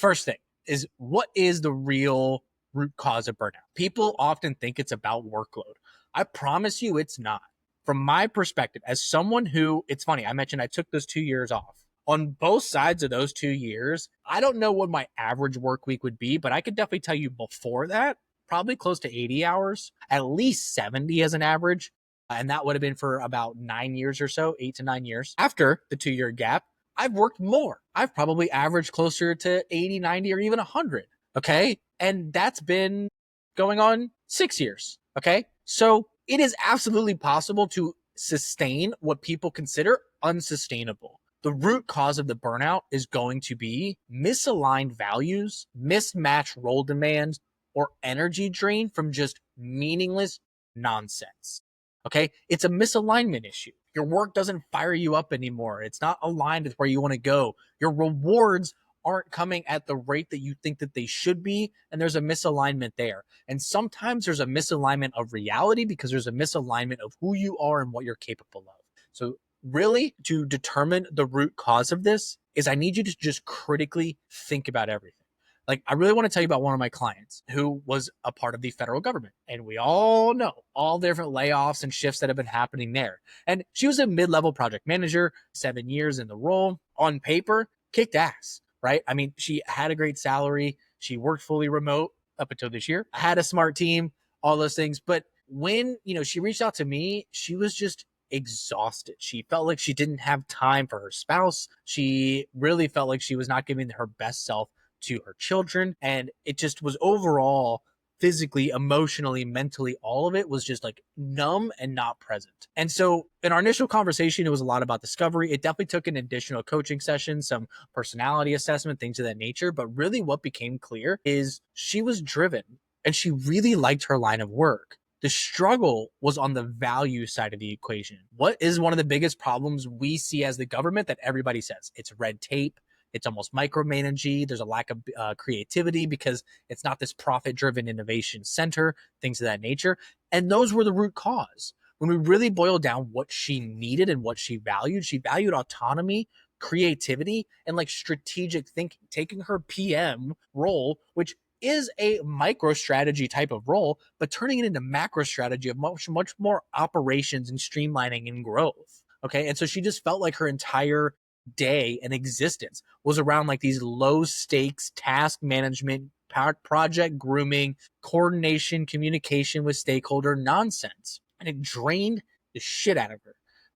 First thing is, what is the real root cause of burnout? People often think it's about workload. I promise you it's not. From my perspective, as someone who, it's funny, I mentioned I took those 2 years off. On both sides of those 2 years, I don't know what my average work week would be, but I could definitely tell you before that, probably close to 80 hours, at least 70 as an average. And that would have been for about 9 years or so, 8 to 9 years. After the 2 year gap, I've worked more. I've probably averaged closer to 80, 90, or even 100. Okay. And that's been going on 6 years. Okay. So it is absolutely possible to sustain what people consider unsustainable. The root cause of the burnout is going to be misaligned values, mismatched role demands, or energy drain from just meaningless nonsense. Okay. It's a misalignment issue. Your work doesn't fire you up anymore. It's not aligned with where you want to go. Your rewards aren't coming at the rate that you think that they should be. And there's a misalignment there. And sometimes there's a misalignment of reality because there's a misalignment of who you are and what you're capable of. So really, to determine the root cause of this is I need you to just critically think about everything. Like, I really want to tell you about one of my clients who was a part of the federal government. And we all know all the different layoffs and shifts that have been happening there. And she was a mid-level project manager, 7 years in the role. On paper, kicked ass, right? I mean, she had a great salary. She worked fully remote up until this year, had a smart team, all those things. But when, she reached out to me, she was just exhausted. She felt like she didn't have time for her spouse. She really felt like she was not giving her best self to her children. And it just was overall physically, emotionally, mentally, all of it was just like numb and not present. And so in our initial conversation, it was a lot about discovery. It definitely took an additional coaching session, some personality assessment, things of that nature. But really what became clear is she was driven and she really liked her line of work. The struggle was on the value side of the equation. What is one of the biggest problems we see as the government that everybody says? It's red tape. It's almost micromanaging. There's a lack of creativity because it's not this profit-driven innovation center, things of that nature. And those were the root cause. When we really boiled down what she needed and what she valued autonomy, creativity, and like strategic thinking, taking her PM role, which is a micro strategy type of role, but turning it into macro strategy of much, much more operations and streamlining and growth. Okay. And so she just felt like her entire day and existence was around like these low stakes task management, project grooming, coordination, communication with stakeholder nonsense. And it drained the shit out of her.